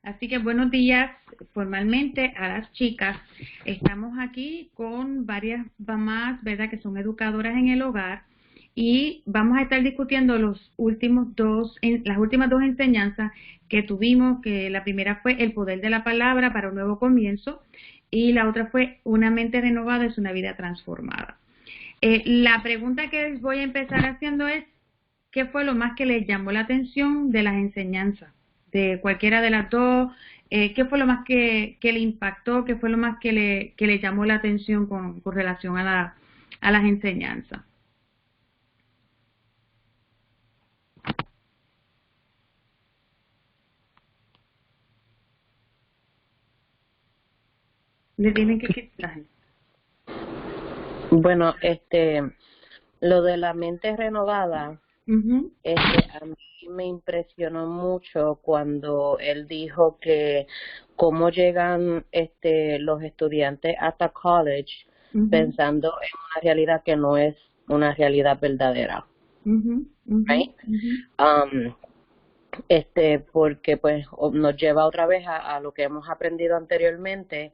Así que buenos días formalmente a las chicas. Estamos aquí con varias mamás, ¿verdad?, que son educadoras en el hogar y vamos a estar discutiendo las últimas dos enseñanzas que tuvimos, que la primera fue el poder de la palabra para un nuevo comienzo y la otra fue una mente renovada es una vida transformada. La pregunta que les voy a empezar haciendo es, ¿qué fue lo más que les llamó la atención de las enseñanzas? De cualquiera de las dos, ¿qué fue lo más que le impactó? ¿Qué fue lo más que le llamó la atención con relación a las enseñanzas? Le tienen que quitar. Bueno, lo de la mente renovada, Uh-huh. a mí me impresionó mucho cuando él dijo que cómo llegan los estudiantes hasta college Uh-huh. pensando en una realidad que no es una realidad verdadera, Uh-huh. Uh-huh. right? Uh-huh. Porque pues nos lleva otra vez a lo que hemos aprendido anteriormente,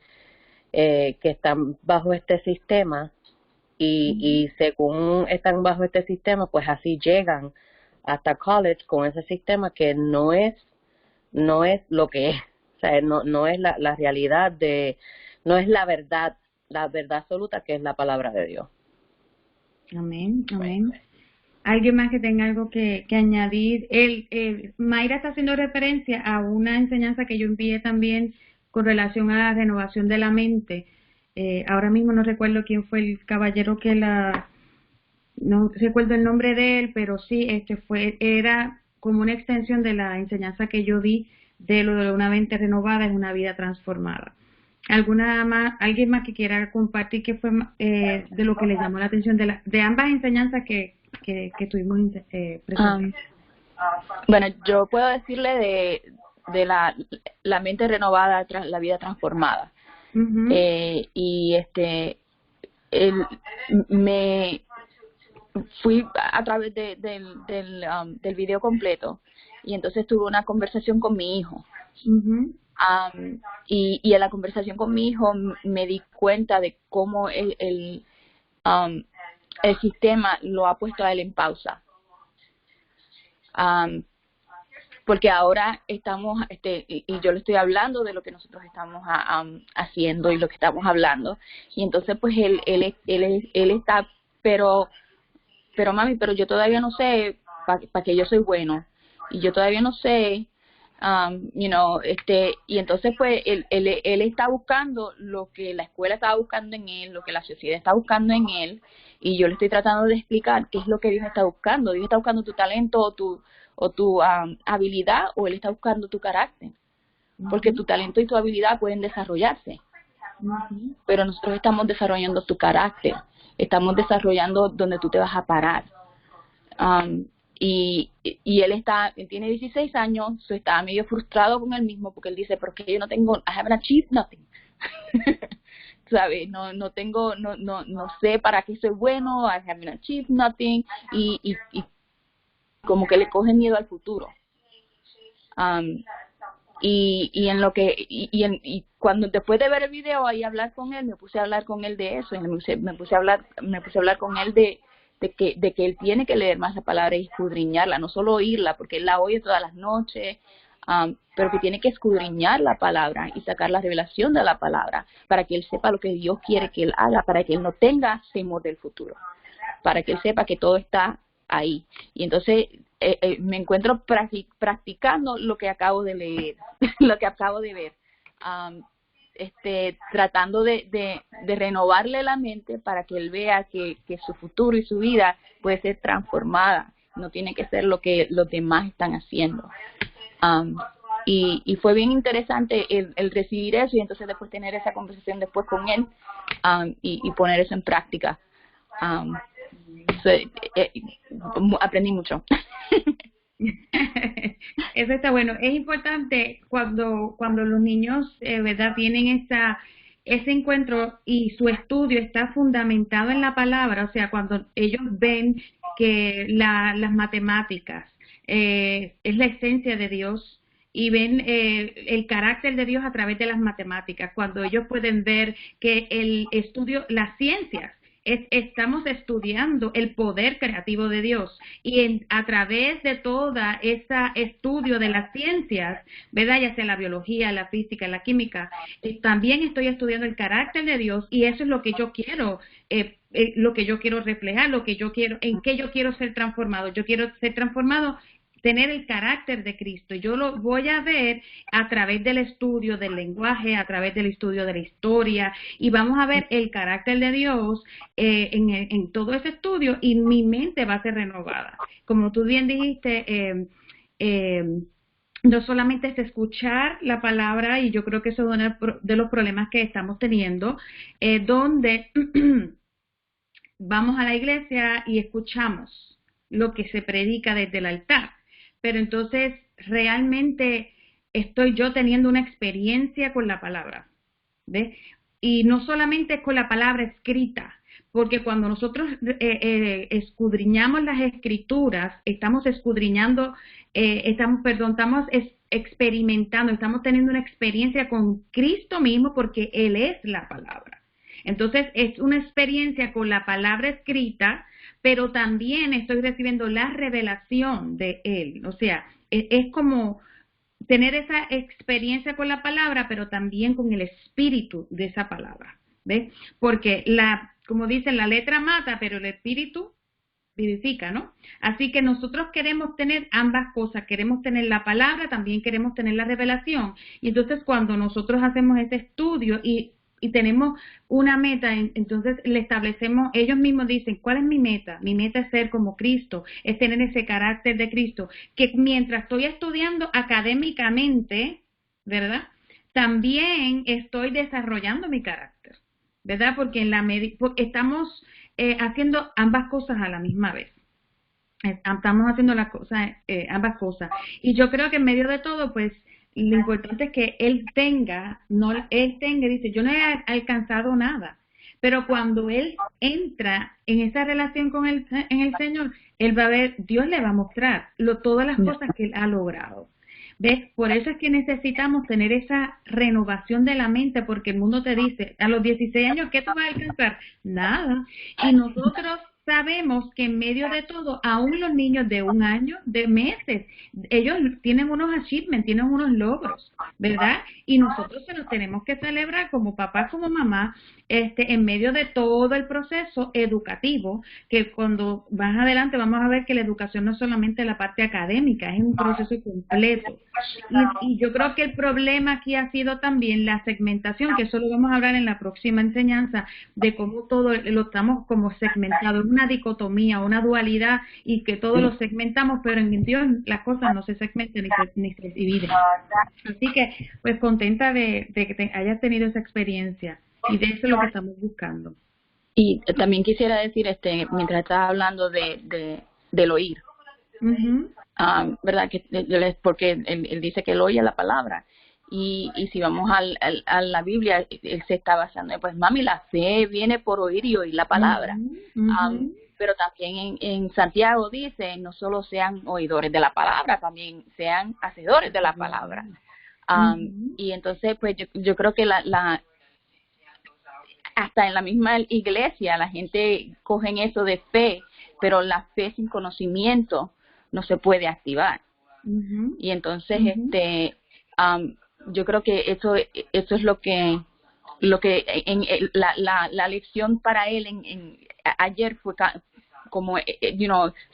que están bajo este sistema. Y según están bajo este sistema, pues así llegan hasta college con ese sistema que no es lo que es. O sea, no es la realidad no es la verdad absoluta que es la palabra de Dios. Amén, amén. ¿Alguien más que tenga algo que añadir? Mayra está haciendo referencia a una enseñanza que yo envié también con relación a la renovación de la mente. Ahora mismo no recuerdo quién fue el caballero no recuerdo el nombre de él, pero sí, era como una extensión de la enseñanza que yo di de lo de una mente renovada es una vida transformada. ¿Alguien más que quiera compartir qué fue de lo que le llamó la atención de ambas enseñanzas que tuvimos presentes? Bueno, yo puedo decirle de la mente renovada tras la vida transformada. Uh-huh. Y me fui a través del video completo y entonces tuve una conversación con mi hijo. Uh-huh. Y en la conversación con mi hijo me di cuenta de cómo el sistema lo ha puesto a él en pausa. Porque ahora estamos, y yo le estoy hablando de lo que nosotros estamos haciendo y lo que estamos hablando, y entonces pues él está, pero mami, pero yo todavía no sé para qué yo soy bueno, y yo todavía no sé, y entonces pues él está buscando lo que la escuela estaba buscando en él, lo que la sociedad está buscando en él, y yo le estoy tratando de explicar qué es lo que Dios está buscando. Dios está buscando tu talento o tu habilidad, o él está buscando tu carácter, porque tu talento y tu habilidad pueden desarrollarse, pero nosotros estamos desarrollando tu carácter, estamos desarrollando donde tú te vas a parar. Y él tiene 16 años, está medio frustrado con él mismo, porque él dice, pero que yo no tengo, I haven't achieved nothing. ¿Sabes? No tengo, no sé para qué soy bueno, I haven't achieved nothing, y como que le coge miedo al futuro. Y en lo que y cuando después de ver el video y hablar con él, me puse a hablar con él de eso, y me puse a hablar con él de que él tiene que leer más la palabra y escudriñarla, no solo oírla, porque él la oye todas las noches, pero que tiene que escudriñar la palabra y sacar la revelación de la palabra para que él sepa lo que Dios quiere que él haga, para que él no tenga temor del futuro, para que él sepa que todo está ahí. Y entonces me encuentro practicando lo que acabo de leer, lo que acabo de ver, tratando de renovarle la mente para que él vea que su futuro y su vida puede ser transformada, no tiene que ser lo que los demás están haciendo. Y fue bien interesante el recibir eso, y entonces después tener esa conversación después con él, y poner eso en práctica. Aprendí mucho. Eso está bueno. Es importante cuando los niños, ¿verdad?, tienen ese encuentro y su estudio está fundamentado en la palabra, o sea, cuando ellos ven que las matemáticas es la esencia de Dios, y ven el carácter de Dios a través de las matemáticas, cuando ellos pueden ver que el estudio, las ciencias, estamos estudiando el poder creativo de Dios y a través de toda ese estudio de las ciencias, ¿verdad? Ya sea la biología, la física, la química, también estoy estudiando el carácter de Dios y eso es lo que yo quiero, lo que yo quiero reflejar, lo que yo quiero, en qué yo quiero ser transformado. Yo quiero ser transformado, tener el carácter de Cristo. Yo lo voy a ver a través del estudio del lenguaje, a través del estudio de la historia, y vamos a ver el carácter de Dios en todo ese estudio, y mi mente va a ser renovada. Como tú bien dijiste, no solamente es escuchar la palabra, y yo creo que eso es uno de los problemas que estamos teniendo, donde vamos a la iglesia y escuchamos lo que se predica desde el altar, pero entonces realmente estoy yo teniendo una experiencia con la palabra, ¿ves? Y no solamente con la palabra escrita, porque cuando nosotros escudriñamos las escrituras, estamos escudriñando, estamos experimentando, estamos teniendo una experiencia con Cristo mismo, porque Él es la palabra. Entonces es una experiencia con la palabra escrita, pero también estoy recibiendo la revelación de Él. O sea, es como tener esa experiencia con la palabra, pero también con el espíritu de esa palabra, ¿ves? Porque como dicen, la letra mata, pero el espíritu vivifica, ¿no? Así que nosotros queremos tener ambas cosas, queremos tener la palabra, también queremos tener la revelación. Y entonces cuando nosotros hacemos ese estudio y tenemos una meta, entonces le establecemos, ellos mismos dicen, ¿cuál es mi meta? Mi meta es ser como Cristo, es tener ese carácter de Cristo, que mientras estoy estudiando académicamente, ¿verdad? También estoy desarrollando mi carácter, ¿verdad? Porque estamos haciendo ambas cosas a la misma vez. Estamos haciendo ambas cosas. Y yo creo que en medio de todo, pues, lo importante es que él dice, yo no he alcanzado nada, pero cuando él entra en esa relación con en el Señor, él va a ver, Dios le va a mostrar todas las cosas que él ha logrado. ¿Ves? Por eso es que necesitamos tener esa renovación de la mente, porque el mundo te dice, a los 16 años, ¿qué tú vas a alcanzar? Nada. Y nosotros sabemos que en medio de todo, aún los niños de 1 año, de meses, ellos tienen unos achievements, tienen unos logros, ¿verdad? Y nosotros se los tenemos que celebrar como papás, como mamá, en medio de todo el proceso educativo, que cuando más adelante vamos a ver que la educación no es solamente la parte académica, es un proceso completo. Y yo creo que el problema aquí ha sido también la segmentación, que eso lo vamos a hablar en la próxima enseñanza, de cómo todo lo estamos como segmentado, una dicotomía, una dualidad, y que todo lo segmentamos, pero en Dios las cosas no se segmentan ni se dividen. Así que, pues contenta de que hayas tenido esa experiencia, y de eso es lo que estamos buscando. Y también quisiera decir, mientras estás hablando del oír, ¿verdad? Porque él dice que él oye la palabra. Y si vamos a la Biblia, él se está basando, pues mami, la fe viene por oír y oír la palabra. Pero también en Santiago dice, no solo sean oidores de la palabra, también sean hacedores de la palabra. Y entonces, pues yo creo que hasta en la misma iglesia la gente cogen eso de fe, pero la fe sin conocimiento no se puede activar. Y entonces yo creo que eso es lo que la lección para él ayer fue como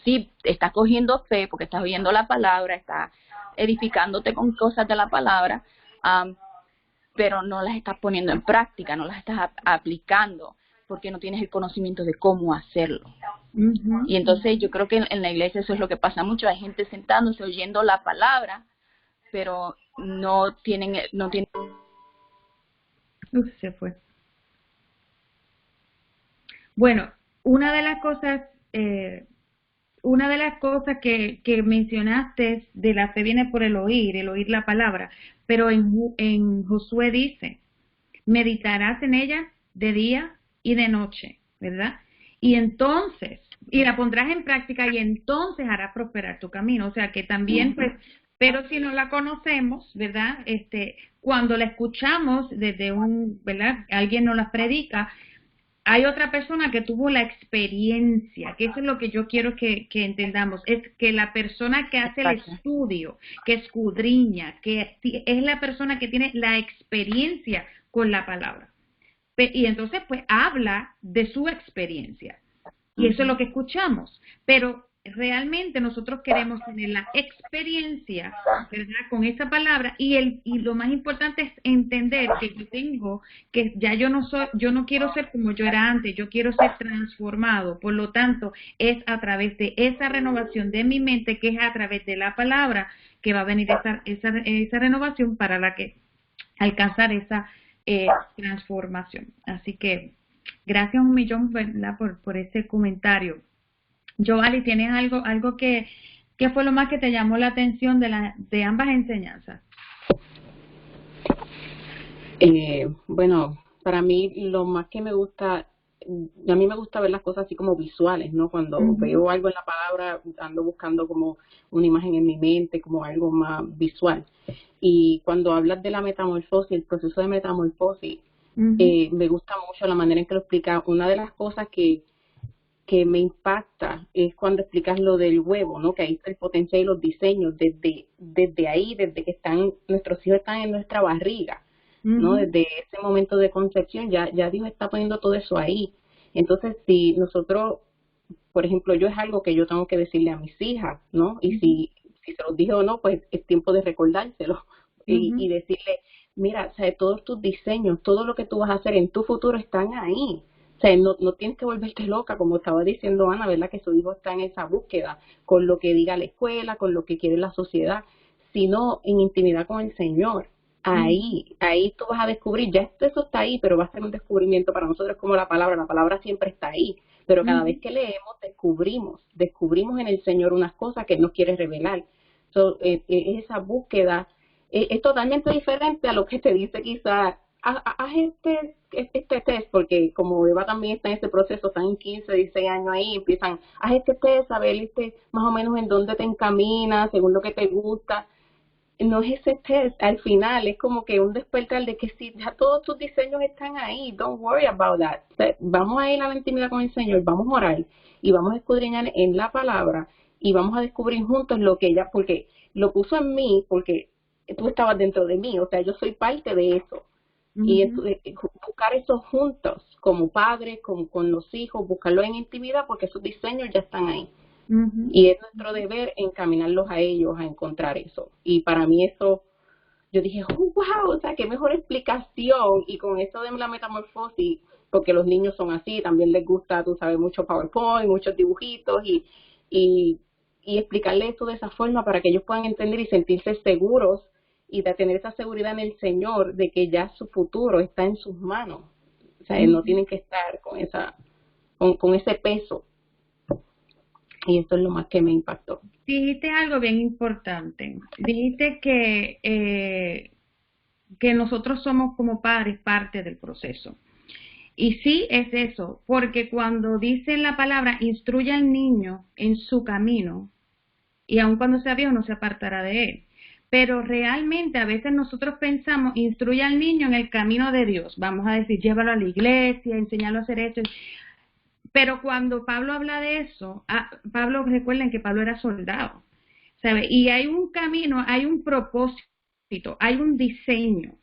sí, estás cogiendo fe porque estás oyendo la palabra, estás edificándote con cosas de la palabra, pero no las estás poniendo en práctica, no las estás aplicando porque no tienes el conocimiento de cómo hacerlo. Y entonces yo creo que en la iglesia eso es lo que pasa mucho, hay gente sentándose oyendo la palabra, pero no tienen se fue. Bueno, una de las cosas que mencionaste de la fe viene por el oír la palabra, pero en Josué dice, meditarás en ella de día y de noche, ¿verdad? Y entonces, y la pondrás en práctica y entonces harás prosperar tu camino. O sea que también pues Pero si no la conocemos, ¿verdad? Cuando la escuchamos desde ¿verdad? Alguien nos la predica, hay otra persona que tuvo la experiencia, que eso es lo que yo quiero que entendamos, es que la persona que hace el Exacto. estudio, que escudriña, que es la persona que tiene la experiencia con la palabra. Y entonces pues habla de su experiencia. Y eso es lo que escuchamos. Pero realmente nosotros queremos tener la experiencia, ¿verdad? Con esa palabra y lo más importante es entender que que ya yo no quiero ser como yo era antes, yo quiero ser transformado. Por lo tanto, es a través de esa renovación de mi mente, que es a través de la palabra, que va a venir esa renovación para la que alcanzar esa transformación. Así que gracias un millón, ¿verdad? por ese comentario. Giovanni, ¿tienes algo que fue lo más que te llamó la atención de ambas enseñanzas? Bueno, para mí lo más que me gusta, a mí me gusta ver las cosas así como visuales, ¿no? Cuando veo algo en la palabra, ando buscando como una imagen en mi mente, como algo más visual. Y cuando hablas de la metamorfosis, el proceso de metamorfosis, me gusta mucho la manera en que lo explica. Una de las cosas que me impacta es cuando explicas lo del huevo, ¿no? Que ahí está el potencial y los diseños, desde ahí, desde que nuestros hijos están en nuestra barriga, ¿no? Desde ese momento de concepción, ya Dios está poniendo todo eso ahí. Entonces, si nosotros, por ejemplo, yo es algo que yo tengo que decirle a mis hijas, ¿no? Y si se los dije o no, pues es tiempo de recordárselo y decirle, mira, o sea, todos tus diseños, todo lo que tú vas a hacer en tu futuro están ahí. O sea, no tienes que volverte loca, como estaba diciendo Ana, ¿verdad? Que su hijo está en esa búsqueda, con lo que diga la escuela, con lo que quiere la sociedad, sino en intimidad con el Señor. Ahí tú vas a descubrir, ya eso está ahí, pero va a ser un descubrimiento para nosotros como la palabra siempre está ahí, pero cada vez que leemos descubrimos en el Señor unas cosas que Él nos quiere revelar. Esa búsqueda es totalmente diferente a lo que te dice quizás, haz este test, porque como Eva también está en ese proceso, están en 15, 16 años ahí, empiezan, haz este test, a ver más o menos en dónde te encaminas, según lo que te gusta. No es ese test, al final es como que un despertar de que si ya todos tus diseños están ahí, don't worry about that. O sea, vamos a ir a la intimidad con el Señor, vamos a orar y vamos a escudriñar en la palabra y vamos a descubrir juntos lo que ella, porque lo puso en mí, porque tú estabas dentro de mí, o sea, yo soy parte de eso. Y buscar eso juntos, como padres, con los hijos, buscarlo en intimidad, porque esos diseños ya están ahí. Y es nuestro deber encaminarlos a ellos a encontrar eso. Y para mí eso, yo dije, oh, wow, o sea, qué mejor explicación. Y con eso de la metamorfosis, porque los niños son así, también les gusta, tú sabes, mucho PowerPoint, muchos dibujitos y explicarle esto de esa forma para que ellos puedan entender y sentirse seguros y de tener esa seguridad en el Señor de que ya su futuro está en sus manos. O sea, no tienen que estar con ese peso. Y eso es lo más que me impactó. Dijiste algo bien importante. Dijiste que nosotros somos como padres parte del proceso. Y sí es eso, porque cuando dice la palabra, instruye al niño en su camino, y aun cuando sea viejo no se apartará de él. Pero realmente a veces nosotros pensamos, instruye al niño en el camino de Dios. Vamos a decir, llévalo a la iglesia, enseñarlo a hacer esto. Pero cuando Pablo habla de eso, Pablo, recuerden que Pablo era soldado, ¿sabe? Y hay un camino, hay un propósito, hay un diseño.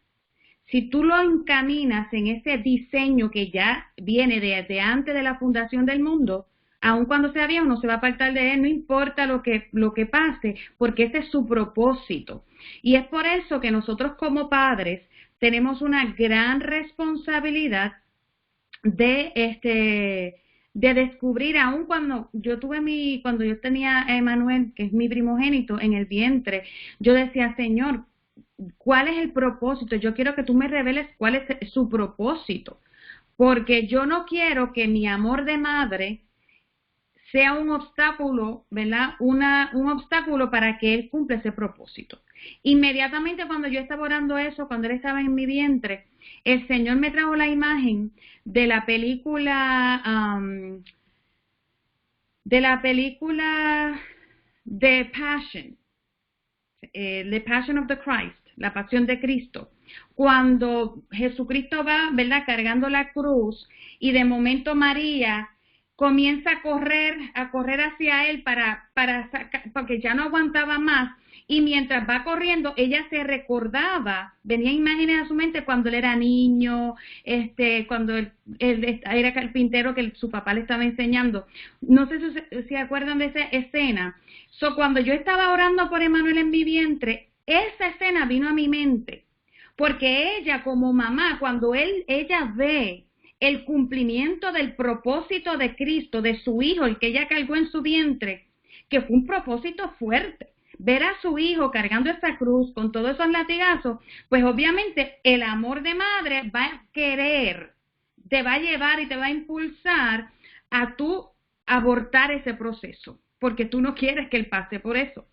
Si tú lo encaminas en ese diseño que ya viene desde antes de la fundación del mundo, aun cuando sea viejo no se va a apartar de él, no importa lo que pase, porque ese es su propósito. Y es por eso que nosotros como padres tenemos una gran responsabilidad de descubrir, aun cuando yo tenía a Emanuel, que es mi primogénito, en el vientre, yo decía, Señor, ¿cuál es el propósito? Yo quiero que tú me reveles cuál es su propósito, porque yo no quiero que mi amor de madre sea un obstáculo, ¿verdad? Un obstáculo para que él cumpla ese propósito. Inmediatamente cuando yo estaba orando eso, cuando él estaba en mi vientre, el Señor me trajo la imagen de la película de Passion, The Passion of the Christ, la pasión de Cristo, cuando Jesucristo va, ¿verdad?, cargando la cruz y de momento María comienza a correr hacia él para sacar, porque ya no aguantaba más, y mientras va corriendo ella se recordaba, venía imágenes a su mente cuando él era niño, cuando él era carpintero, que su papá le estaba enseñando. No sé si se acuerdan de esa escena. Cuando yo estaba orando por Emmanuel en mi vientre, esa escena vino a mi mente, porque ella como mamá, cuando ella ve el cumplimiento del propósito de Cristo, de su hijo, el que ella cargó en su vientre, que fue un propósito fuerte, ver a su hijo cargando esa cruz con todos esos latigazos, pues obviamente el amor de madre va a querer, te va a llevar y te va a impulsar a tú abortar ese proceso, porque tú no quieres que él pase por eso.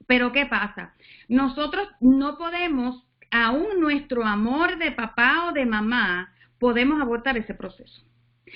Pero ¿qué pasa? Nosotros no podemos, aún nuestro amor de papá o de mamá, podemos abortar ese proceso.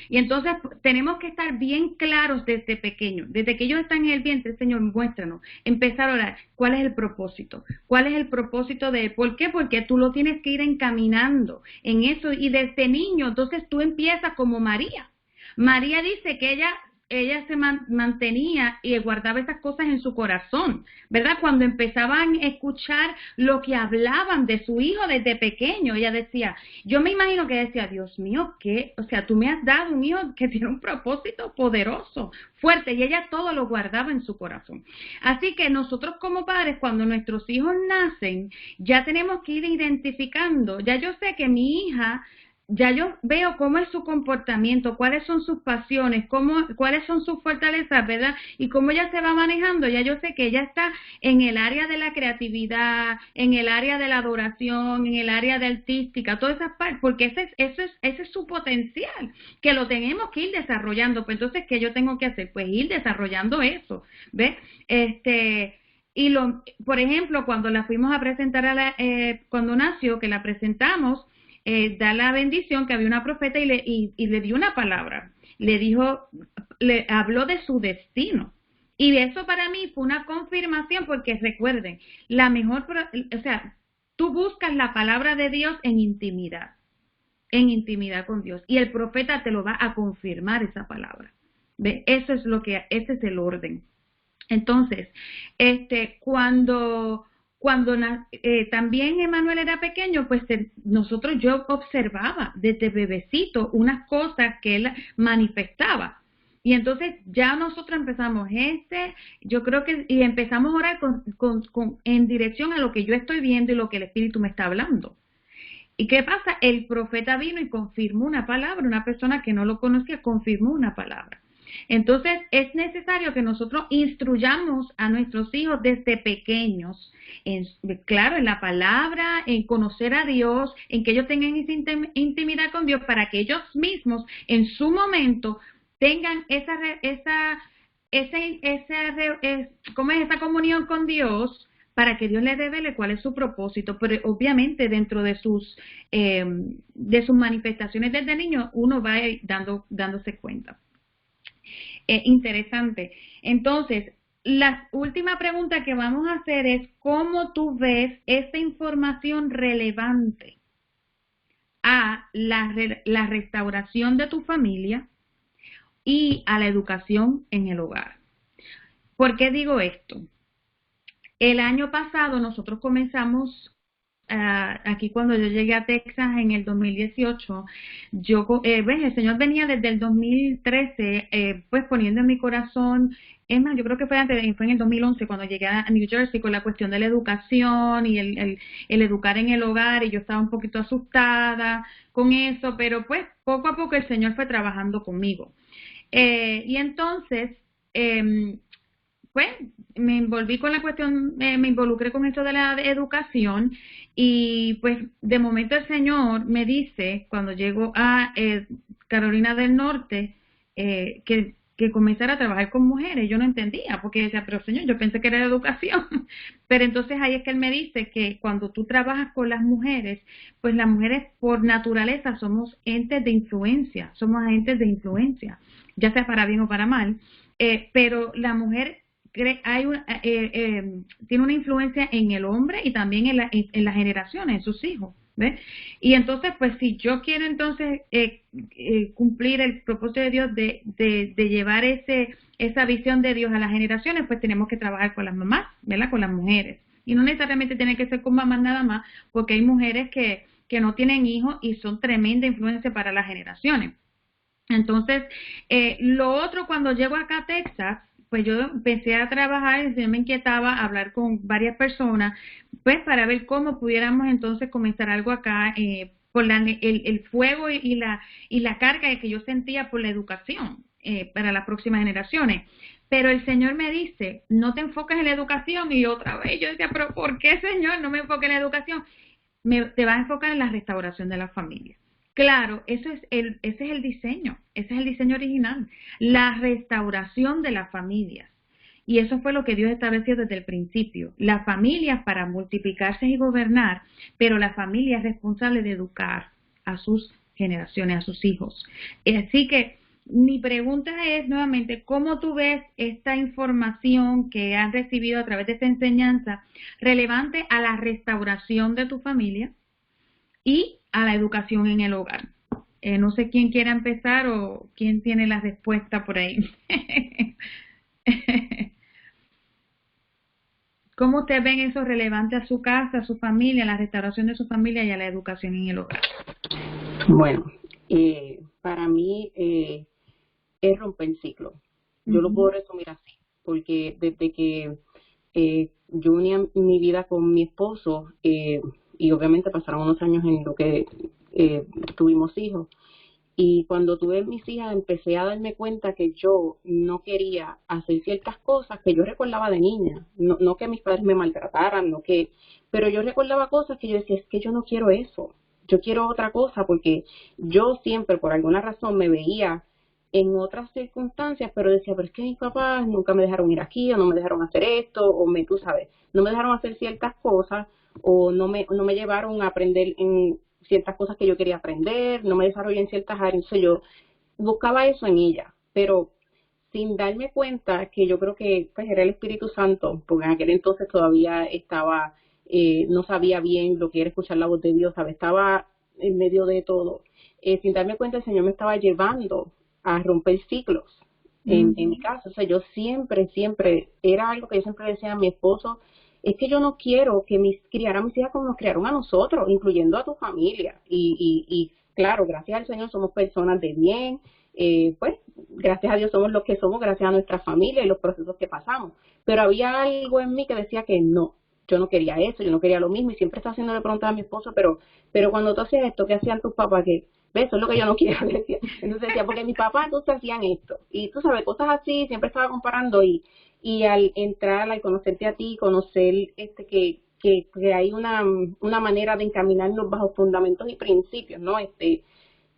Y entonces tenemos que estar bien claros desde pequeños, desde que ellos están en el vientre. Señor, muéstranos, empezar a orar. ¿Cuál es el propósito? ¿Cuál es el propósito de él? ¿Por qué? Porque tú lo tienes que ir encaminando en eso, y desde niño, entonces tú empiezas como María. María dice que ella se mantenía y guardaba esas cosas en su corazón, ¿verdad? Cuando empezaban a escuchar lo que hablaban de su hijo desde pequeño, ella decía, yo me imagino que decía, Dios mío, ¿qué? O sea, tú me has dado un hijo que tiene un propósito poderoso, fuerte, y ella todo lo guardaba en su corazón. Así que nosotros como padres, cuando nuestros hijos nacen, ya tenemos que ir identificando, ya yo sé que mi hija, ya yo veo cómo es su comportamiento, cuáles son sus pasiones, cuáles son sus fortalezas, ¿verdad? Y cómo ella se va manejando. Ya yo sé que ella está en el área de la creatividad, en el área de la adoración, en el área de artística, todas esas partes, porque ese es su potencial, que lo tenemos que ir desarrollando. Pues entonces, ¿qué yo tengo que hacer? Pues ir desarrollando eso, ¿ves? Por ejemplo, cuando la fuimos a presentar cuando nació, que la presentamos, da la bendición que había una profeta y le dio una palabra, le habló de su destino, y eso para mí fue una confirmación, porque recuerden, tú buscas la palabra de Dios en intimidad con Dios, y el profeta te lo va a confirmar esa palabra. ¿Ve? Ese es el orden. Entonces, cuando también Emmanuel era pequeño, pues yo observaba desde bebecito unas cosas que él manifestaba. Y entonces ya nosotros empezamos yo creo que, y empezamos a orar en dirección a lo que yo estoy viendo y lo que el Espíritu me está hablando. ¿Y qué pasa? El profeta vino y confirmó una palabra, una persona que no lo conocía confirmó una palabra. Entonces es necesario que nosotros instruyamos a nuestros hijos desde pequeños, en la palabra, en conocer a Dios, en que ellos tengan esa intimidad con Dios, para que ellos mismos en su momento tengan esa comunión con Dios, para que Dios les revele cuál es su propósito. Pero obviamente dentro de sus manifestaciones desde niño uno va a ir dándose cuenta. Interesante. Entonces, la última pregunta que vamos a hacer es: ¿cómo tú ves esta información relevante a la restauración de tu familia y a la educación en el hogar? ¿Por qué digo esto? El año pasado nosotros comenzamos, aquí cuando yo llegué a Texas en el 2018, el Señor venía desde el 2013, pues poniendo en mi corazón, es más, yo creo que fue en el 2011 cuando llegué a New Jersey, con la cuestión de la educación y el educar en el hogar, y yo estaba un poquito asustada con eso, pero pues poco a poco el Señor fue trabajando conmigo. Y entonces, pues me involví con la cuestión, me involucré con esto de la educación, y pues de momento el Señor me dice, cuando llego a Carolina del Norte, que comenzara a trabajar con mujeres. Yo no entendía, porque decía, pero Señor, yo pensé que era educación. Pero entonces ahí es que Él me dice que cuando tú trabajas con las mujeres, pues las mujeres por naturaleza somos entes de influencia, somos agentes de influencia, ya sea para bien o para mal, pero la mujer tiene una influencia en el hombre y también en las generaciones, en sus hijos. ¿Ves? Y entonces, pues si yo quiero entonces cumplir el propósito de Dios de llevar esa visión de Dios a las generaciones, pues tenemos que trabajar con las mamás, ¿verdad? Con las mujeres. Y no necesariamente tiene que ser con mamás nada más, porque hay mujeres que no tienen hijos y son tremenda influencia para las generaciones. Entonces, lo otro, cuando llego acá a Texas, pues yo empecé a trabajar, yo me inquietaba a hablar con varias personas, pues para ver cómo pudiéramos entonces comenzar algo acá, por el fuego y la carga que yo sentía por la educación para las próximas generaciones. Pero el Señor me dice, no te enfoques en la educación, y otra vez yo decía, pero ¿por qué, Señor, no me enfoque en la educación? Te vas a enfocar en la restauración de la familia. Claro, ese es el diseño, ese es el diseño original, la restauración de las familias. Y eso fue lo que Dios estableció desde el principio. Las familias para multiplicarse y gobernar, pero la familia es responsable de educar a sus generaciones, a sus hijos. Así que mi pregunta es nuevamente, ¿cómo tú ves esta información que has recibido a través de esta enseñanza relevante a la restauración de tu familia y a la educación en el hogar? No sé quién quiera empezar o quién tiene la respuesta por ahí. ¿Cómo ustedes ven eso relevante a su casa, a su familia, a la restauración de su familia y a la educación en el hogar? Bueno, para mí es romper el ciclo. Yo lo puedo resumir así, porque desde que yo uní mi vida con mi esposo, y obviamente pasaron unos años en lo que tuvimos hijos, y cuando tuve mis hijas empecé a darme cuenta que yo no quería hacer ciertas cosas que yo recordaba de niña, no que mis padres me maltrataran, pero yo recordaba cosas que yo decía, es que yo no quiero eso, yo quiero otra cosa, porque yo siempre por alguna razón me veía en otras circunstancias, pero decía, pero es que mis papás nunca me dejaron ir aquí, o no me dejaron hacer esto, tú sabes, no me dejaron hacer ciertas cosas, o no me llevaron a aprender en ciertas cosas que yo quería aprender, no me desarrollé en ciertas áreas. Entonces yo buscaba eso en ella, pero sin darme cuenta que yo creo que pues era el Espíritu Santo, porque en aquel entonces todavía estaba, no sabía bien lo que era escuchar la voz de Dios, ¿sabes? Estaba en medio de todo. Sin darme cuenta el Señor me estaba llevando a romper ciclos en mi casa. O sea, yo siempre, era algo que yo siempre decía a mi esposo, es que yo no quiero que criar a mis hijas como nos criaron a nosotros, incluyendo a tu familia. Y claro, gracias al Señor somos personas de bien, pues gracias a Dios somos los que somos, gracias a nuestra familia y los procesos que pasamos. Pero había algo en mí que decía que no, yo no quería eso, yo no quería lo mismo, y siempre estaba haciéndole preguntas a mi esposo, pero cuando tú hacías esto, ¿qué hacían tus papás? ¿Qué? ¿Ves? Eso es lo que yo no quiero, decía. Entonces decía, porque mis papás entonces hacían esto. Y tú sabes, cosas así, siempre estaba comparando, y al entrar, al conocerte a ti, conocer que hay una manera de encaminarnos bajo fundamentos y principios, ¿no?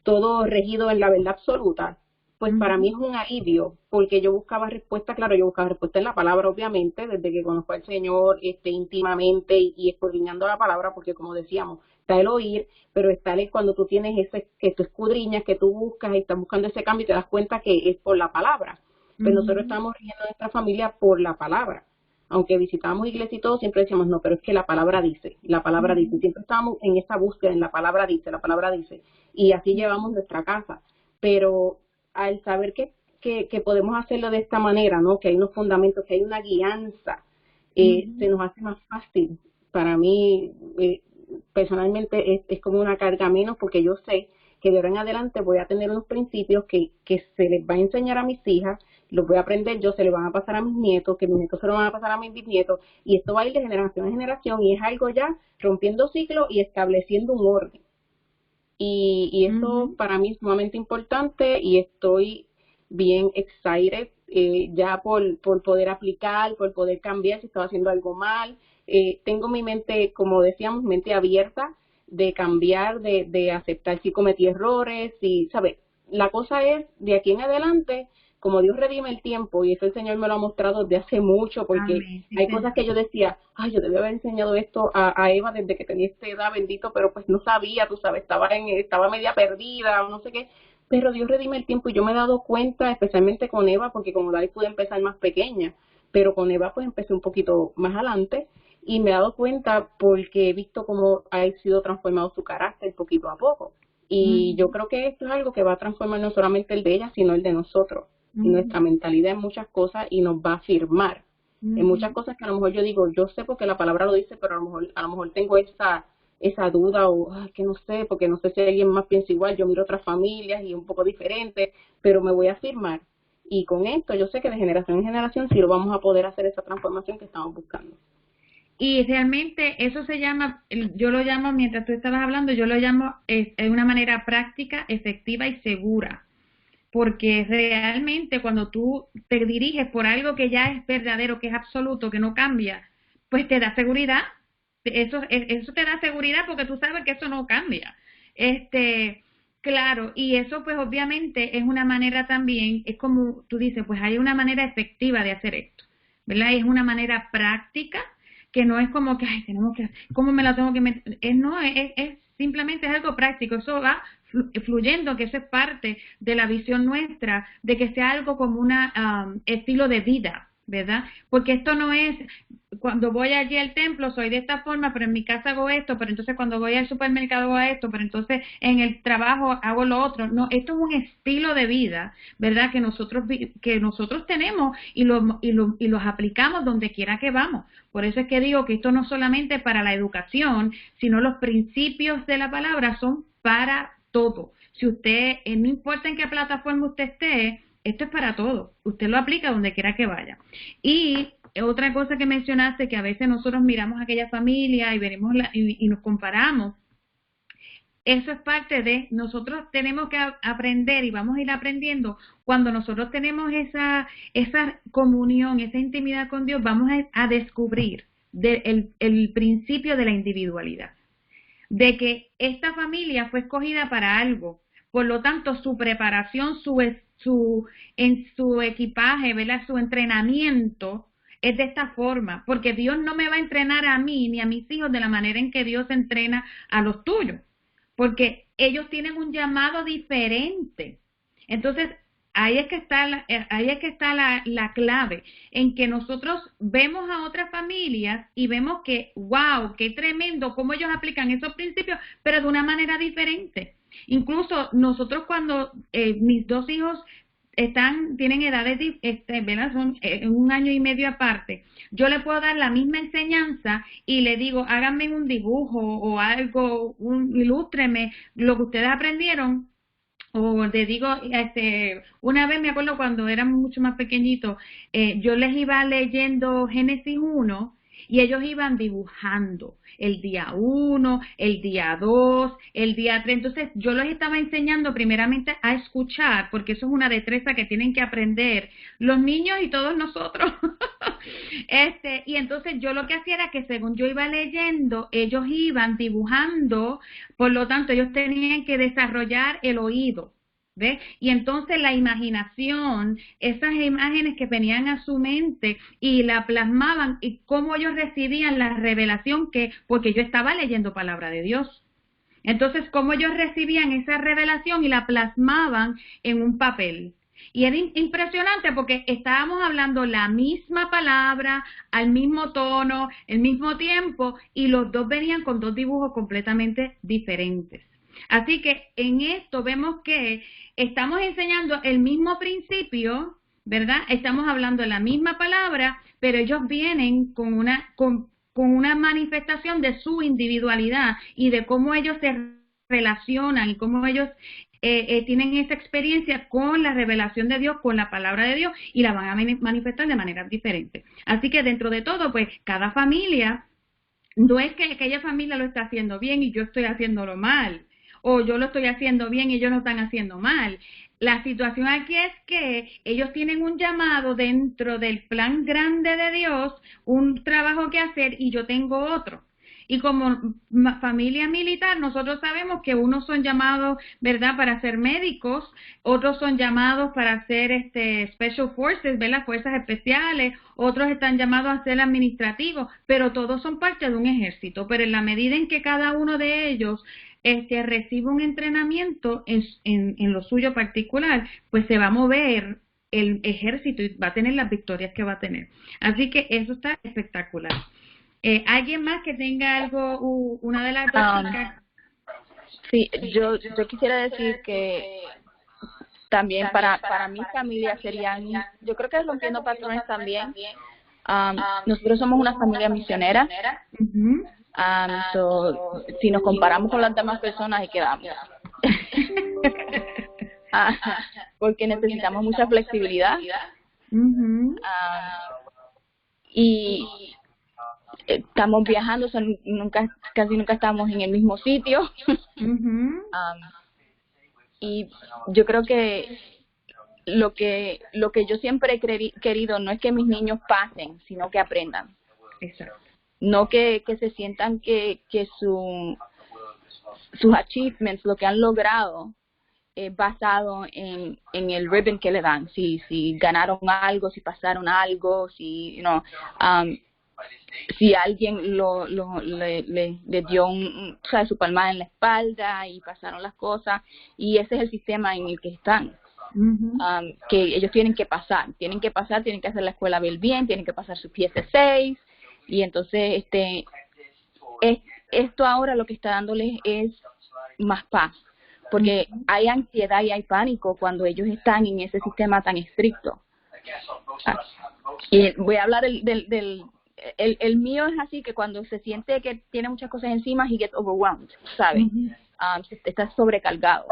Todo regido en la verdad absoluta, pues para mí es un alivio, porque yo buscaba respuesta, claro, yo buscaba respuesta en la palabra, obviamente, desde que conozco al Señor íntimamente y escudriñando la palabra, porque como decíamos, está el oír, pero está cuando tú tienes que tú escudriñas, que tú buscas y estás buscando ese cambio y te das cuenta que es por la palabra. Pero nosotros estamos rigiendo a nuestra familia por la palabra. Aunque visitábamos iglesia y todo, siempre decíamos, no, pero es que la palabra dice, siempre estábamos en esa búsqueda, en la palabra dice, y así llevamos nuestra casa. Pero al saber que podemos hacerlo de esta manera, ¿no? Que hay unos fundamentos, que hay una guianza, se nos hace más fácil. Para mí, personalmente, es como una carga menos, porque yo sé que de ahora en adelante voy a tener unos principios que se les va a enseñar a mis hijas, los voy a aprender yo, se los van a pasar a mis nietos, que mis nietos se los van a pasar a mis bisnietos, y esto va a ir de generación en generación, y es algo ya rompiendo ciclos y estableciendo un orden. Y eso para mí es sumamente importante, y estoy bien excited ya por poder aplicar, por poder cambiar si estaba haciendo algo mal. Tengo mi mente, como decíamos, mente abierta de cambiar, de aceptar si cometí errores, ¿sabes? La cosa es, de aquí en adelante, como Dios redime el tiempo, y eso el Señor me lo ha mostrado desde hace mucho, porque hay cosas que yo decía, ay, yo debía haber enseñado esto a Eva desde que tenía esta edad, bendito, pero pues no sabía, tú sabes, estaba media perdida, o no sé qué, pero Dios redime el tiempo, y yo me he dado cuenta, especialmente con Eva, porque como David pude empezar más pequeña, pero con Eva pues empecé un poquito más adelante y me he dado cuenta porque he visto cómo ha sido transformado su carácter poquito a poco. Y yo creo que esto es algo que va a transformar no solamente el de ella, sino el de nosotros, y nuestra mentalidad en muchas cosas, y nos va a afirmar en muchas cosas que a lo mejor yo digo, yo sé porque la palabra lo dice, pero a lo mejor tengo esa duda o que no sé, porque no sé si alguien más piensa igual, yo miro otras familias y un poco diferente, pero me voy a afirmar. Y con esto yo sé que de generación en generación sí lo vamos a poder hacer esa transformación que estamos buscando. Y realmente eso se llama, yo lo llamo, mientras tú estabas hablando, yo lo llamo es una manera práctica, efectiva y segura. Porque realmente cuando tú te diriges por algo que ya es verdadero, que es absoluto, que no cambia, pues te da seguridad. Eso te da seguridad porque tú sabes que eso no cambia. Claro, y eso pues obviamente es una manera también, es como tú dices, pues hay una manera efectiva de hacer esto, ¿verdad? Y es una manera práctica que no es como que, ay, tenemos que, ¿cómo me la tengo que meter? No, es simplemente es algo práctico, eso va fluyendo, que eso es parte de la visión nuestra, de que sea algo como un estilo de vida, ¿verdad? Porque esto no es, cuando voy allí al templo soy de esta forma, pero en mi casa hago esto, pero entonces cuando voy al supermercado hago esto, pero entonces en el trabajo hago lo otro. No, esto es un estilo de vida, ¿verdad? Que nosotros tenemos y los aplicamos donde quiera que vamos. Por eso es que digo que esto no solamente para la educación, sino los principios de la palabra son para todo. Si usted, no importa en qué plataforma usted esté, esto es para todo. Usted lo aplica donde quiera que vaya. Y otra cosa que mencionaste, que a veces nosotros miramos a aquella familia y veremos y nos comparamos. Eso es parte de, nosotros tenemos que aprender y vamos a ir aprendiendo. Cuando nosotros tenemos esa comunión, esa intimidad con Dios, vamos a descubrir el principio de la individualidad. De que esta familia fue escogida para algo, por lo tanto su preparación, en su equipaje, ¿verdad? Su entrenamiento es de esta forma, porque Dios no me va a entrenar a mí ni a mis hijos de la manera en que Dios entrena a los tuyos, porque ellos tienen un llamado diferente. Entonces, ahí es que está la clave, en que nosotros vemos a otras familias y vemos que, wow, qué tremendo, cómo ellos aplican esos principios, pero de una manera diferente. Incluso nosotros cuando mis dos hijos tienen edades, ¿verdad? Son 1 año y medio aparte, yo le puedo dar la misma enseñanza y le digo, háganme un dibujo o algo, ilústreme lo que ustedes aprendieron. O te digo, una vez me acuerdo cuando éramos mucho más pequeñitos, yo les iba leyendo Génesis 1 y ellos iban dibujando el día 1, el día 2, el día 3. Entonces yo les estaba enseñando primeramente a escuchar, porque eso es una destreza que tienen que aprender los niños y todos nosotros. Y entonces yo lo que hacía era que según yo iba leyendo, ellos iban dibujando, por lo tanto ellos tenían que desarrollar el oído. ¿Ves? Y entonces la imaginación, esas imágenes que venían a su mente y la plasmaban y cómo ellos recibían la revelación porque yo estaba leyendo palabra de Dios. Entonces, cómo ellos recibían esa revelación y la plasmaban en un papel. Y era impresionante porque estábamos hablando la misma palabra, al mismo tono, el mismo tiempo, y los dos venían con dos dibujos completamente diferentes. Así que en esto vemos que estamos enseñando el mismo principio, ¿verdad? Estamos hablando de la misma palabra, pero ellos vienen con una manifestación de su individualidad y de cómo ellos se relacionan y cómo ellos tienen esa experiencia con la revelación de Dios, con la palabra de Dios, y la van a manifestar de manera diferente. Así que dentro de todo, pues cada familia, no es que aquella familia lo está haciendo bien y yo estoy haciéndolo mal, o yo lo estoy haciendo bien y ellos lo están haciendo mal. La situación aquí es que ellos tienen un llamado dentro del plan grande de Dios, un trabajo que hacer, y yo tengo otro. Y como familia militar, nosotros sabemos que unos son llamados, ¿verdad?, para ser médicos, otros son llamados para ser Special Forces, ¿verdad?, fuerzas especiales, otros están llamados a ser administrativos, pero todos son parte de un ejército. Pero en la medida en que cada uno de ellos recibe un entrenamiento en lo suyo particular, pues se va a mover el ejército y va a tener las victorias que va a tener. Así que eso está espectacular. ¿Alguien más que tenga algo, una de las dos chicas? Sí, yo quisiera decir que también para mi familia serían, yo creo que rompiendo patrones también. Nosotros somos una familia misionera. Si nos comparamos con las demás personas, ahí quedamos. Porque necesitamos mucha flexibilidad. Y estamos viajando, casi nunca estamos en el mismo sitio. Y yo creo que lo que yo siempre he querido no es que mis niños pasen, sino que aprendan. Exacto. No que se sientan que sus achievements, lo que han logrado, es basado en el ribbon que le dan. Si ganaron algo, si pasaron algo, si alguien le dio su palmada en la espalda y pasaron las cosas, y ese es el sistema en el que están. Que ellos tienen que hacer la escuela bien, tienen que pasar su PS6, y entonces esto ahora lo que está dándoles es más paz, porque hay ansiedad y hay pánico cuando ellos están en ese sistema tan estricto. Y voy a hablar el mío es así, que cuando se siente que tiene muchas cosas encima, he gets overwhelmed, ¿sabes? Está sobrecargado.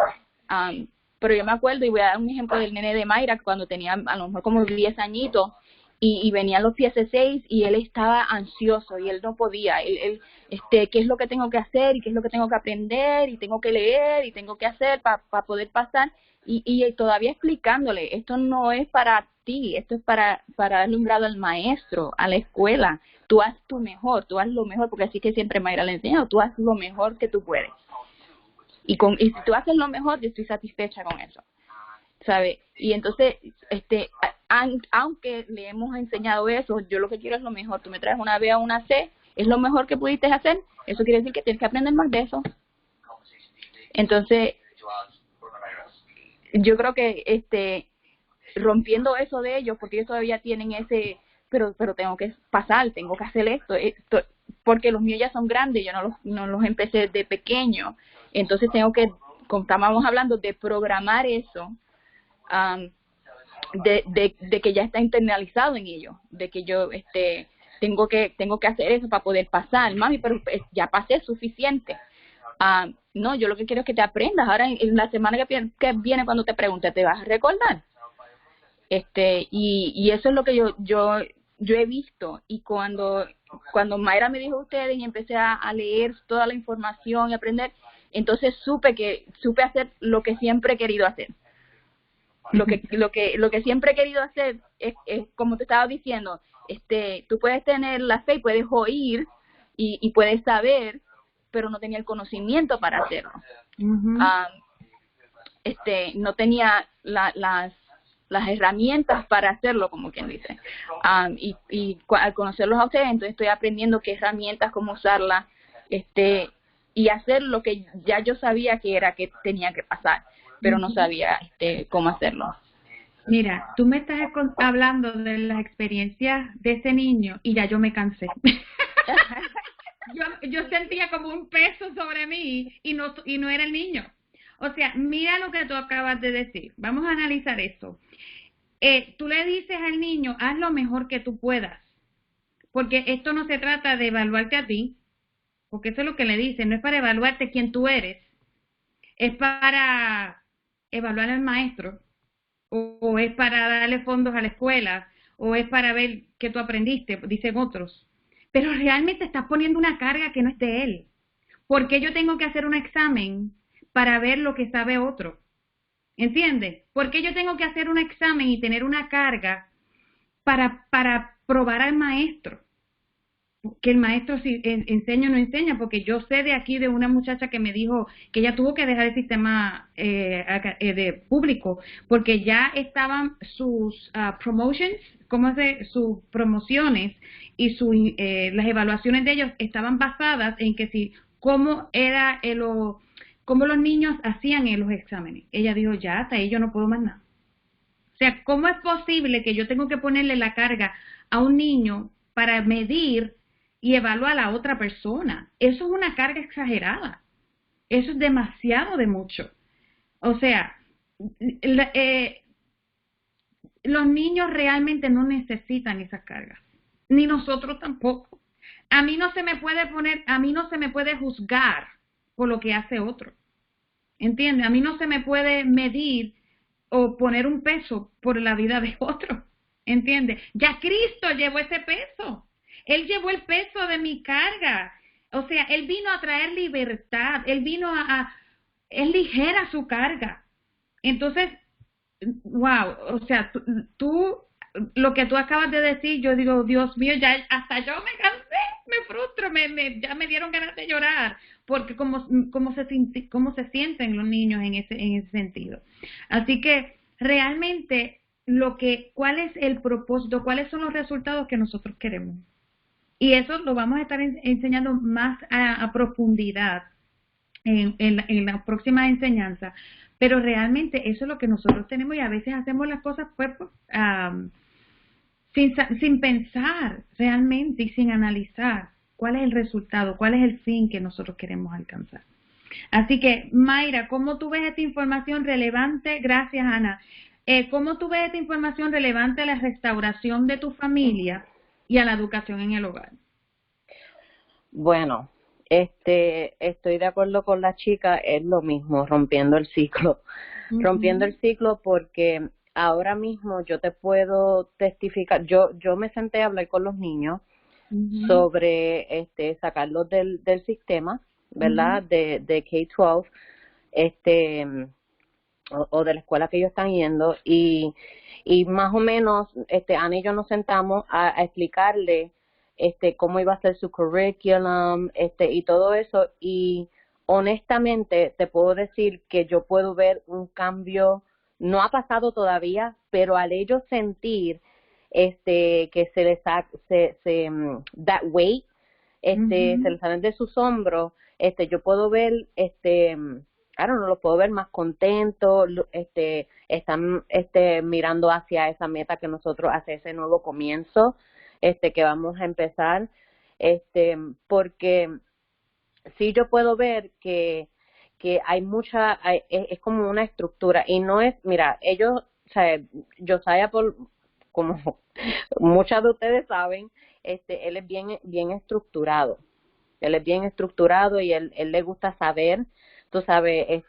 Pero yo me acuerdo, y voy a dar un ejemplo del nene de Mayra, cuando tenía a lo mejor como 10 añitos, y venían los PS6 y él estaba ansioso y él no podía. ¿Qué es lo que tengo que hacer y qué es lo que tengo que aprender y tengo que leer y tengo que hacer para poder pasar? Y todavía explicándole, esto no es para ti, esto es para darle un grado al maestro, a la escuela. Tú haz lo mejor, porque así que siempre Mayra le enseña, tú haz lo mejor que tú puedes. Y si tú haces lo mejor, yo estoy satisfecha con eso, ¿sabe? Y entonces, aunque le hemos enseñado eso, yo lo que quiero es lo mejor. Tú me traes una B o una C, es lo mejor que pudiste hacer. Eso quiere decir que tienes que aprender más de eso. Entonces, yo creo que rompiendo eso de ellos, porque ellos todavía tienen ese, pero tengo que pasar, tengo que hacer esto, porque los míos ya son grandes, yo no los empecé de pequeño. Entonces tengo que, como estábamos hablando, de programar eso, de que ya está internalizado en ellos, de que yo tengo que hacer eso para poder pasar. Mami, pero ya pasé, suficiente. No, yo lo que quiero es que te aprendas. Ahora en la semana que viene, cuando te pregunte, te vas a recordar. Y eso es lo que yo he visto. Y cuando Mayra me dijo ustedes y empecé a leer toda la información y aprender, entonces supe hacer lo que siempre he querido hacer. Lo que siempre he querido hacer es como te estaba diciendo, tú puedes tener la fe y puedes oír y puedes saber, pero no tenía el conocimiento para hacerlo. No tenía las herramientas para hacerlo, como quien dice. Y al conocerlos a ustedes, entonces estoy aprendiendo qué herramientas, cómo usarlas, y hacer lo que ya yo sabía que tenía que pasar, pero no sabía cómo hacerlo. Mira, tú me estás hablando de las experiencias de ese niño y ya yo me cansé. yo sentía como un peso sobre mí y no era el niño. O sea, mira lo que tú acabas de decir. Vamos a analizar eso. Tú le dices al niño, haz lo mejor que tú puedas, porque esto no se trata de evaluarte a ti, porque eso es lo que le dicen, no es para evaluarte quién tú eres, es para evaluar al maestro, o es para darle fondos a la escuela, o es para ver qué tú aprendiste, dicen otros. Pero realmente estás poniendo una carga que no es de él. ¿Por qué yo tengo que hacer un examen para ver lo que sabe otro? ¿Entiendes? ¿Por qué yo tengo que hacer un examen y tener una carga para probar al maestro? Que el maestro si enseña o no enseña, porque yo sé de aquí de una muchacha que me dijo que ella tuvo que dejar el sistema de público, porque ya estaban sus promotions, sus promociones y las evaluaciones de ellos estaban basadas en que cómo los niños hacían en los exámenes. Ella dijo, ya, hasta ahí yo no puedo más nada. O sea, ¿cómo es posible que yo tengo que ponerle la carga a un niño para medir y evaluar a la otra persona? Eso es una carga exagerada. Eso es demasiado de mucho. O sea, los niños realmente no necesitan esas cargas, ni nosotros tampoco. A mí no se me puede juzgar por lo que hace otro. ¿Entiendes? A mí no se me puede medir o poner un peso por la vida de otro. ¿Entiendes? Ya Cristo llevó ese peso. Él llevó el peso de mi carga. O sea, Él vino a traer libertad. Él vino es ligera su carga. Entonces, wow, o sea, lo que tú acabas de decir, yo digo, Dios mío, ya hasta yo me cansé, me frustro, ya me dieron ganas de llorar, porque cómo se sienten los niños en ese sentido. Así que realmente ¿cuál es el propósito? ¿Cuáles son los resultados que nosotros queremos? Y eso lo vamos a estar enseñando más a profundidad en la próxima enseñanza. Pero realmente eso es lo que nosotros tenemos y a veces hacemos las cosas pues, sin pensar realmente y sin analizar cuál es el resultado, cuál es el fin que nosotros queremos alcanzar. Así que, Mayra, ¿cómo tú ves esta información relevante? Gracias, Ana. ¿Cómo tú ves esta información relevante a la restauración de tu familia y a la educación en el hogar? Bueno, estoy de acuerdo con la chica, es lo mismo, rompiendo el ciclo. Rompiendo el ciclo porque ahora mismo yo te puedo testificar, yo me senté a hablar con los niños sobre sacarlos del sistema, ¿verdad? De K-12, o de la escuela que ellos están yendo y más o menos Ana y yo nos sentamos a explicarle cómo iba a ser su curriculum y todo eso, y honestamente te puedo decir que yo puedo ver un cambio. No ha pasado todavía, pero al ellos sentir que se les that weight se les salen de sus hombros, yo puedo ver claro, no lo puedo ver más contento, están mirando hacia esa meta que nosotros, hacia ese nuevo comienzo que vamos a empezar, porque sí yo puedo ver que hay es como una estructura y no es, mira, ellos, o sea, Josiah, como muchas de ustedes saben, él es bien estructurado. Él es bien estructurado y él le gusta saber, tú sabes,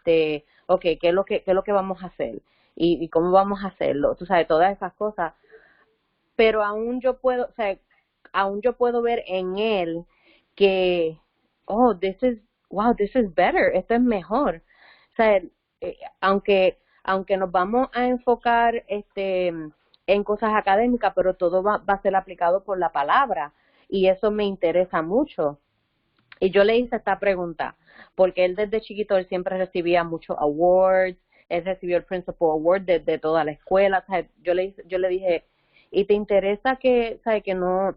okay, qué es lo que vamos a hacer y cómo vamos a hacerlo, tú sabes, todas esas cosas. Pero aún yo puedo, o sea, aún yo puedo ver en él que, oh, this is better, esto es mejor. O sea, aunque nos vamos a enfocar en cosas académicas, pero todo va a ser aplicado por la palabra y eso me interesa mucho. Y yo le hice esta pregunta, porque él desde chiquito él siempre recibía muchos awards, él recibió el Principal Award de toda la escuela. O sea, yo le dije, ¿y te interesa que, sabes, que no,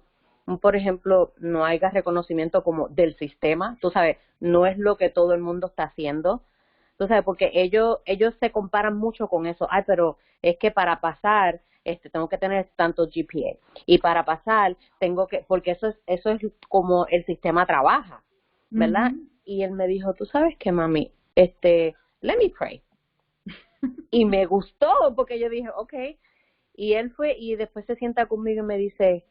por ejemplo, no haya reconocimiento como del sistema? Tú sabes, no es lo que todo el mundo está haciendo. Tú sabes, porque ellos se comparan mucho con eso. Ay, pero es que para pasar tengo que tener tantos GPA y para pasar tengo que, porque eso es como el sistema trabaja, ¿verdad? Y él me dijo, tú sabes qué, mami, let me pray. Y me gustó porque yo dije, okay. Y él fue y después se sienta conmigo y me dice,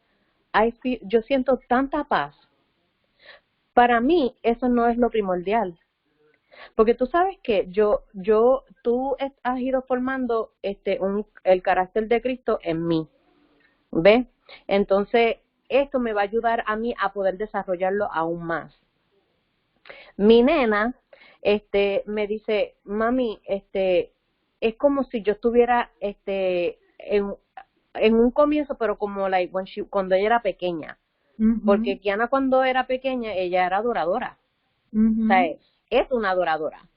yo siento tanta paz. Para mí eso no es lo primordial. Porque tú sabes que tú has ido formando el carácter de Cristo en mí, ¿ves? Entonces, esto me va a ayudar a mí a poder desarrollarlo aún más. Mi nena, me dice, mami, es como si yo estuviera, en un comienzo, pero como cuando ella era pequeña. Porque Kiana cuando era pequeña, ella era adoradora. O sea, es una adoradora.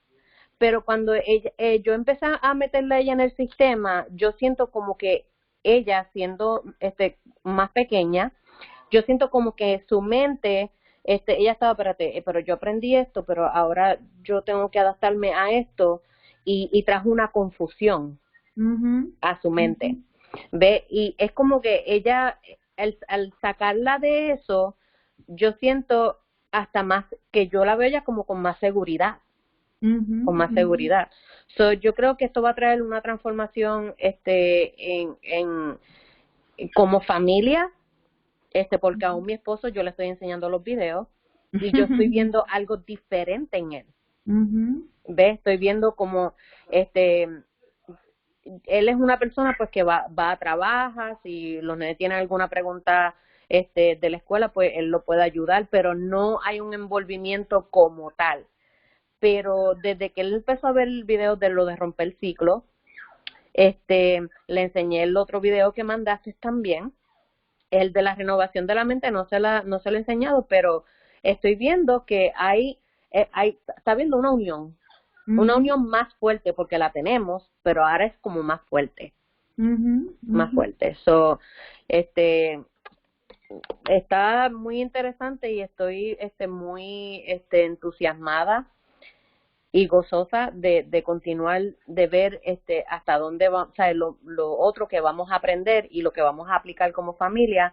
Pero cuando yo empecé a meterla a ella en el sistema, yo siento como que ella, siendo más pequeña, yo siento como que su mente, ella estaba, espérate, pero yo aprendí esto, pero ahora yo tengo que adaptarme a esto, y trajo una confusión. Ujú. a su mente. ¿Ve? Y es como que ella, al sacarla de eso, yo siento hasta más que yo la veo ella como con más seguridad, Ujú, con más ujú. seguridad. So, yo creo que esto va a traer una transformación como familia, porque aún mi esposo yo le estoy enseñando los videos y yo estoy viendo algo diferente en él. Ujú. ¿Ves? Estoy viendo como él es una persona pues que va a trabajar, si los nenes tienen alguna pregunta de la escuela, pues él lo puede ayudar, pero no hay un envolvimiento como tal. Pero desde que él empezó a ver el video de lo de romper el ciclo, le enseñé el otro video que mandaste también, el de la renovación de la mente, no se lo he enseñado, pero estoy viendo que está habiendo una unión Ujú. más fuerte porque la tenemos, pero ahora es como más fuerte, Ujú. más Ujú. fuerte. So, está muy interesante y estoy muy entusiasmada y gozosa de continuar de ver hasta dónde va, o sea, lo otro que vamos a aprender y lo que vamos a aplicar como familia,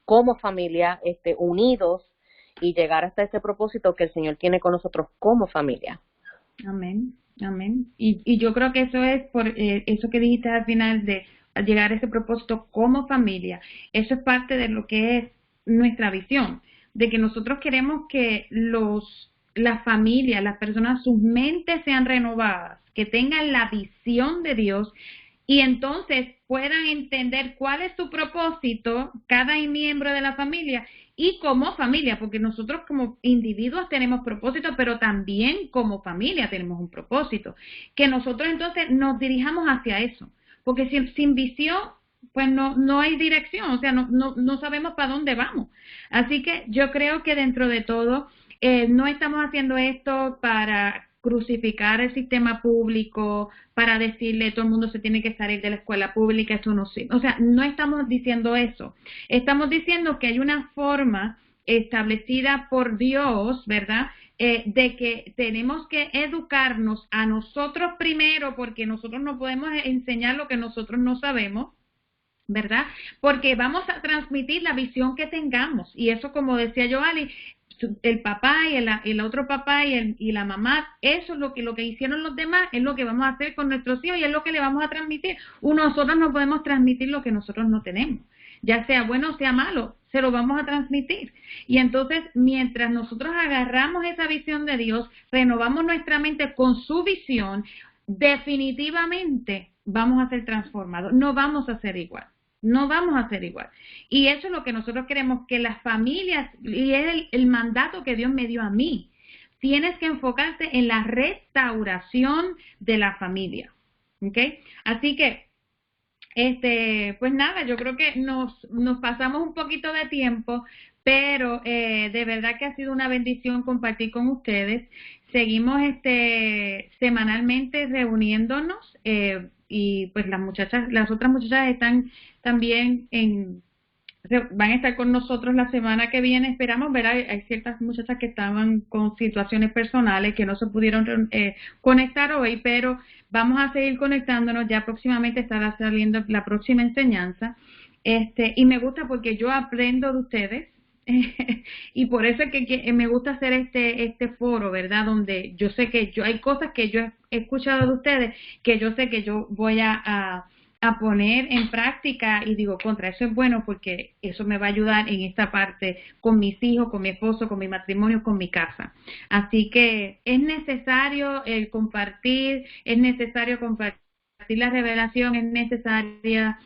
como familia, unidos y llegar hasta ese propósito que el Señor tiene con nosotros como familia. Amén, amén. Y yo creo que eso es por eso que dijiste al final de llegar a ese propósito como familia. Eso es parte de lo que es nuestra visión, de que nosotros queremos que las familias, las personas, sus mentes sean renovadas, que tengan la visión de Dios y entonces puedan entender cuál es su propósito, cada miembro de la familia y como familia, porque nosotros como individuos tenemos propósito, pero también como familia tenemos un propósito, que nosotros entonces nos dirijamos hacia eso, porque sin visión, pues no hay dirección, o sea, no sabemos para dónde vamos. Así que yo creo que dentro de todo, no estamos haciendo esto para crucificar el sistema público, para decirle todo el mundo se tiene que salir de la escuela pública, esto no sirve. O sea, no estamos diciendo eso. Estamos diciendo que hay una forma establecida por Dios, ¿verdad? De que tenemos que educarnos a nosotros primero, porque nosotros no podemos enseñar lo que nosotros no sabemos, ¿verdad? Porque vamos a transmitir la visión que tengamos. Y eso, como decía yo, Ali, el papá y el otro papá y la mamá, eso es lo que hicieron los demás, es lo que vamos a hacer con nuestros hijos y es lo que le vamos a transmitir. Nosotros no podemos transmitir lo que nosotros no tenemos, ya sea bueno o sea malo, se lo vamos a transmitir. Y entonces, mientras nosotros agarramos esa visión de Dios, renovamos nuestra mente con su visión, definitivamente vamos a ser transformados, no vamos a ser igual. No vamos a ser igual. Y eso es lo que nosotros queremos, que las familias, y es el mandato que Dios me dio a mí, tienes que enfocarte en la restauración de la familia. ¿Ok? Así que, pues nada, yo creo que nos pasamos un poquito de tiempo, pero de verdad que ha sido una bendición compartir con ustedes. Seguimos semanalmente reuniéndonos y pues las otras muchachas están también van a estar con nosotros la semana que viene, esperamos ver, hay ciertas muchachas que estaban con situaciones personales que no se pudieron conectar hoy, pero vamos a seguir conectándonos, ya próximamente estará saliendo la próxima enseñanza, y me gusta porque yo aprendo de ustedes, y por eso es que me gusta hacer este foro, ¿verdad? Donde yo sé que hay cosas que yo he escuchado de ustedes que yo sé que yo voy a poner en práctica y digo, contra eso es bueno porque eso me va a ayudar en esta parte con mis hijos, con mi esposo, con mi matrimonio, con mi casa. Así que es necesario el compartir, es necesario compartir la revelación, es necesaria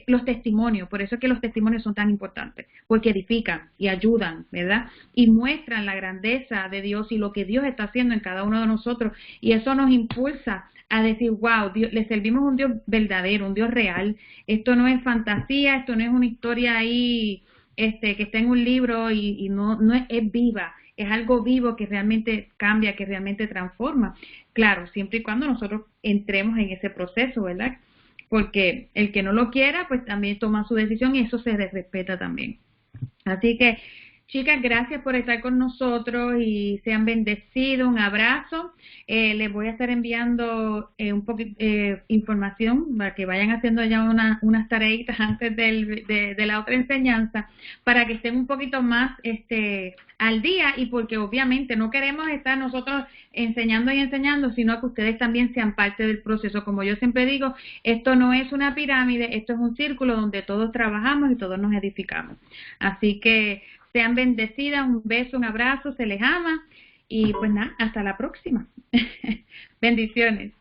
los testimonios, por eso es que los testimonios son tan importantes, porque edifican y ayudan, ¿verdad? Y muestran la grandeza de Dios y lo que Dios está haciendo en cada uno de nosotros, y eso nos impulsa a decir, wow, le servimos a un Dios verdadero, un Dios real, esto no es fantasía, esto no es una historia ahí que está en un libro y no es viva, es algo vivo que realmente cambia, que realmente transforma. Claro, siempre y cuando nosotros entremos en ese proceso, ¿verdad? Porque el que no lo quiera, pues también toma su decisión y eso se respeta también. Así que Chicas, gracias por estar con nosotros y sean bendecidos. Un abrazo. Les voy a estar enviando un poquito información para que vayan haciendo ya unas tareitas antes de la otra enseñanza para que estén un poquito más al día, y porque obviamente no queremos estar nosotros enseñando y enseñando, sino que ustedes también sean parte del proceso. Como yo siempre digo, esto no es una pirámide, esto es un círculo donde todos trabajamos y todos nos edificamos. Así que sean bendecidas, un beso, un abrazo, se les ama y pues nada, hasta la próxima. Bendiciones.